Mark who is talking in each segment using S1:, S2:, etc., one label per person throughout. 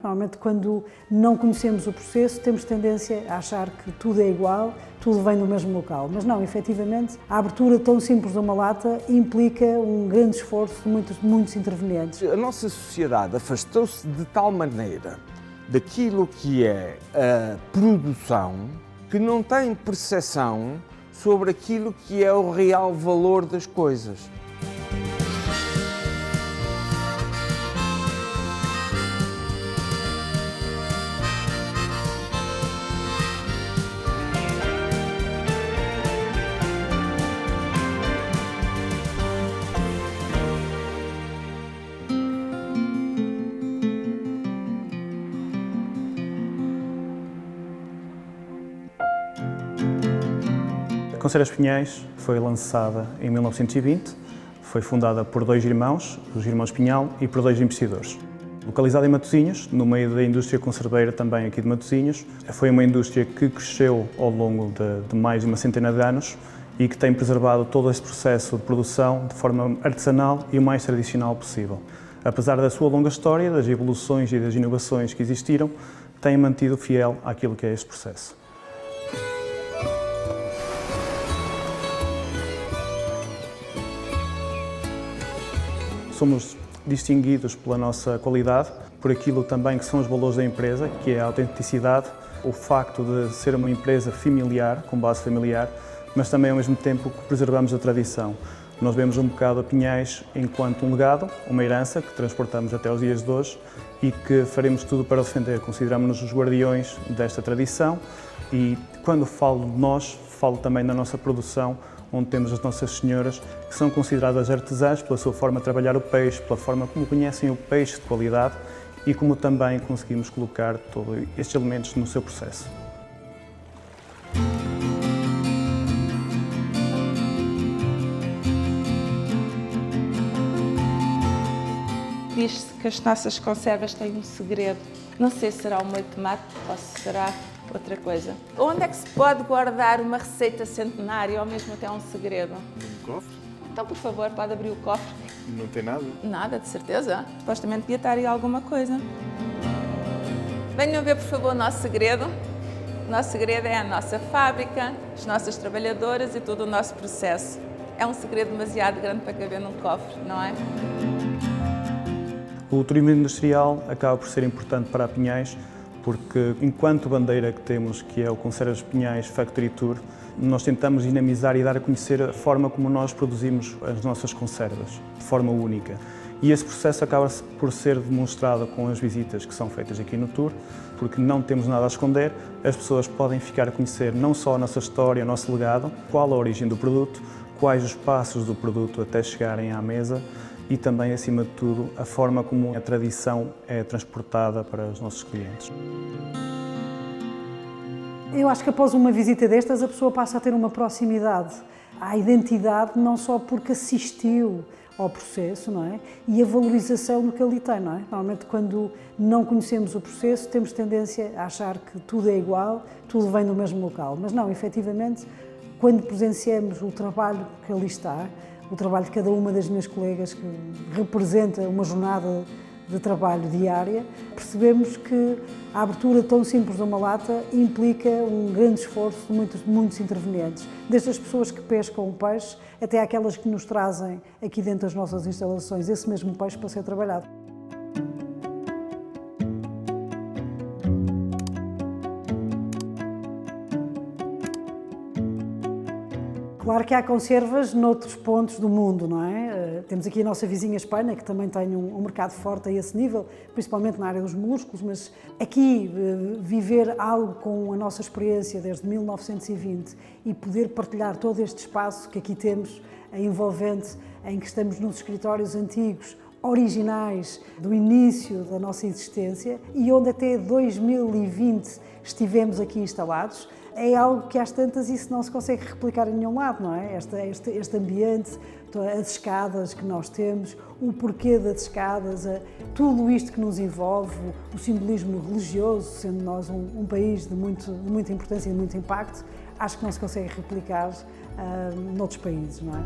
S1: Normalmente, quando não conhecemos o processo, temos tendência a achar que tudo é igual, tudo vem do mesmo local. Mas não, efetivamente, a abertura tão simples de uma lata implica um grande esforço de muitos intervenientes.
S2: A nossa sociedade afastou-se de tal maneira daquilo que é a produção que não tem percepção sobre aquilo que é o real valor das coisas.
S3: A Conservas Pinhais foi lançada em 1920, foi fundada por dois irmãos, os irmãos Pinhal, e por dois investidores. Localizada em Matosinhos, no meio da indústria conserveira também aqui de Matosinhos, foi uma indústria que cresceu ao longo de mais de uma centena de anos e que tem preservado todo esse processo de produção de forma artesanal e o mais tradicional possível. Apesar da sua longa história, das evoluções e das inovações que existiram, tem mantido fiel àquilo que é este processo. Somos distinguidos pela nossa qualidade, por aquilo também que são os valores da empresa, que é a autenticidade, o facto de ser uma empresa familiar, com base familiar, mas também ao mesmo tempo que preservamos a tradição. Nós vemos um bocado a Pinhais enquanto um legado, uma herança que transportamos até os dias de hoje e que faremos tudo para defender. Consideramos-nos os guardiões desta tradição e quando falo de nós, falo também da nossa produção, onde temos as nossas senhoras, que são consideradas artesãs pela sua forma de trabalhar o peixe, pela forma como conhecem o peixe de qualidade e como também conseguimos colocar todos estes elementos no seu processo.
S4: Diz-se que as nossas conservas têm um segredo. Não sei se será o molho de tomate ou se será outra coisa. Onde é que se pode guardar uma receita centenária ou mesmo até um segredo?
S5: Num cofre?
S4: Então, por favor, pode abrir o cofre.
S5: Não tem nada?
S4: Nada, de certeza. Supostamente devia estar aí alguma coisa. Venham ver, por favor, o nosso segredo. O nosso segredo é a nossa fábrica, as nossas trabalhadoras e todo o nosso processo. É um segredo demasiado grande para caber num cofre, não é?
S3: O turismo industrial acaba por ser importante para a Pinhais, porque enquanto bandeira que temos, que é o Conservas Pinhais Factory Tour, nós tentamos dinamizar e dar a conhecer a forma como nós produzimos as nossas conservas, de forma única. E esse processo acaba por ser demonstrado com as visitas que são feitas aqui no tour, porque não temos nada a esconder, as pessoas podem ficar a conhecer não só a nossa história, o nosso legado, qual a origem do produto, quais os passos do produto até chegarem à mesa, e também, acima de tudo, a forma como a tradição é transportada para os nossos clientes.
S1: Eu acho que após uma visita destas a pessoa passa a ter uma proximidade à identidade, não só porque assistiu ao processo, não é? E a valorização do que ali tem, não é? Normalmente, quando não conhecemos o processo, temos tendência a achar que tudo é igual, tudo vem do mesmo local. Mas não, efetivamente, quando presenciamos o trabalho que ali está, o trabalho de cada uma das minhas colegas, que representa uma jornada de trabalho diária, percebemos que a abertura tão simples de uma lata implica um grande esforço de muitos intervenientes, desde as pessoas que pescam o peixe até aquelas que nos trazem aqui dentro das nossas instalações esse mesmo peixe para ser trabalhado. Claro que há conservas noutros pontos do mundo, não é? Temos aqui a nossa vizinha Espanha, que também tem um mercado forte a esse nível, principalmente na área dos molluscos, mas aqui viver algo com a nossa experiência desde 1920 e poder partilhar todo este espaço que aqui temos, envolvente, em que estamos nos escritórios antigos, originais do início da nossa existência e onde até 2020 estivemos aqui instalados, é algo que às tantas isso não se consegue replicar em nenhum lado, não é? Este ambiente, as escadas que nós temos, o porquê das escadas, tudo isto que nos envolve, o simbolismo religioso, sendo nós um país de muita importância e de muito impacto, acho que não se consegue replicar noutros países, não é?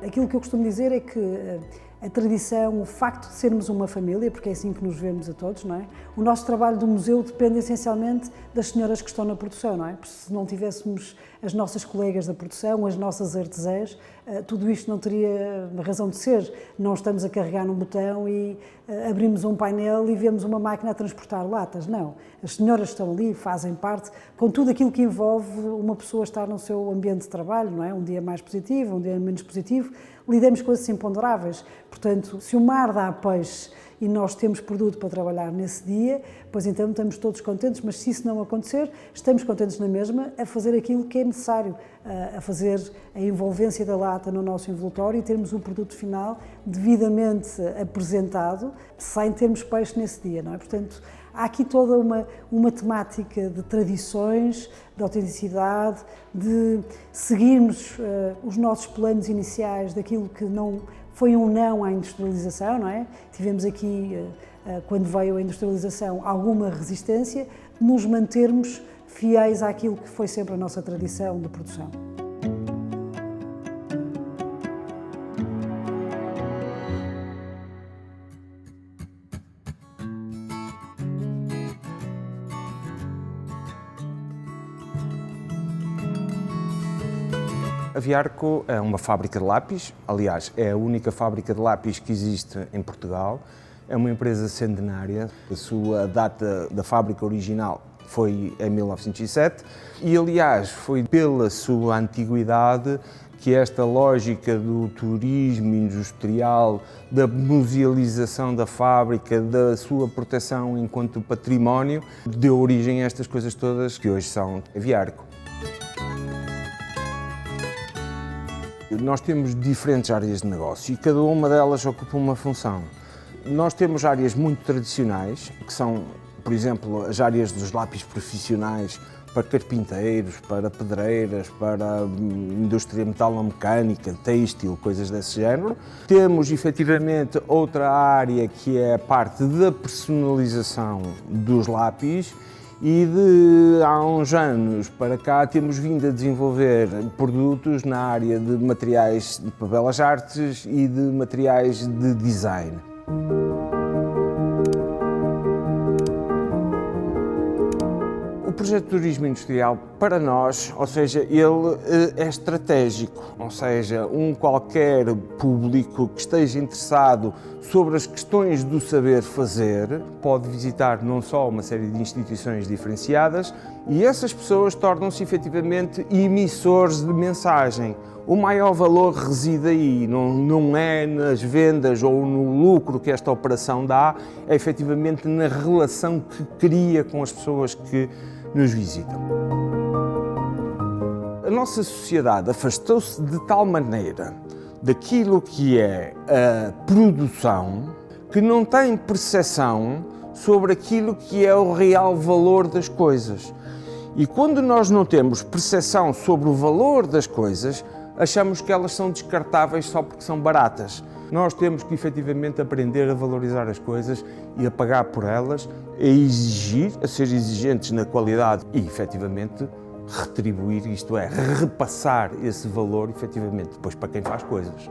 S1: Aquilo que eu costumo dizer é que a tradição, o facto de sermos uma família, porque é assim que nos vemos a todos, não é? O nosso trabalho do museu depende essencialmente das senhoras que estão na produção, não é? Porque se não tivéssemos as nossas colegas da produção, as nossas artesãs, tudo isto não teria razão de ser. Não estamos a carregar num botão e abrimos um painel e vemos uma máquina a transportar latas, não. As senhoras estão ali, fazem parte, com tudo aquilo que envolve uma pessoa estar no seu ambiente de trabalho, não é? Um dia mais positivo, um dia menos positivo, lidamos com esses imponderáveis. Portanto, se o mar dá peixe e nós temos produto para trabalhar nesse dia, pois então estamos todos contentes, mas se isso não acontecer, estamos contentes na mesma a fazer aquilo que é necessário, a fazer a envolvência da lata no nosso envoltório e termos o produto final devidamente apresentado, sem termos peixe nesse dia, não é? Portanto, há aqui toda uma temática de tradições, de autenticidade, de seguirmos os nossos planos iniciais daquilo que não foi um não à industrialização, não é? Tivemos aqui, quando veio a industrialização, alguma resistência, de nos mantermos fiéis àquilo que foi sempre a nossa tradição de produção.
S2: A Viarco é uma fábrica de lápis, aliás, é a única fábrica de lápis que existe em Portugal. É uma empresa centenária, a sua data da fábrica original foi em 1907 e, aliás, foi pela sua antiguidade que esta lógica do turismo industrial, da musealização da fábrica, da sua proteção enquanto património, deu origem a estas coisas todas que hoje são a Viarco. Nós temos diferentes áreas de negócio e cada uma delas ocupa uma função. Nós temos áreas muito tradicionais, que são, por exemplo, as áreas dos lápis profissionais para carpinteiros, para pedreiras, para indústria metalomecânica, têxtil, coisas desse género. Temos, efetivamente, outra área que é a parte da personalização dos lápis. E há uns anos para cá temos vindo a desenvolver produtos na área de materiais para belas artes e de materiais de design. O projeto de turismo industrial, para nós, ou seja, ele é estratégico, ou seja, qualquer público que esteja interessado sobre as questões do saber fazer pode visitar não só uma série de instituições diferenciadas e essas pessoas tornam-se efetivamente emissores de mensagem. O maior valor reside aí, não é nas vendas ou no lucro que esta operação dá, é efetivamente na relação que cria com as pessoas que nos visitam. A nossa sociedade afastou-se de tal maneira daquilo que é a produção que não tem percepção sobre aquilo que é o real valor das coisas. E quando nós não temos percepção sobre o valor das coisas, achamos que elas são descartáveis só porque são baratas. Nós temos que efetivamente aprender a valorizar as coisas e a pagar por elas, a exigir, a ser exigentes na qualidade e efetivamente retribuir, isto é, repassar esse valor efetivamente depois para quem faz coisas.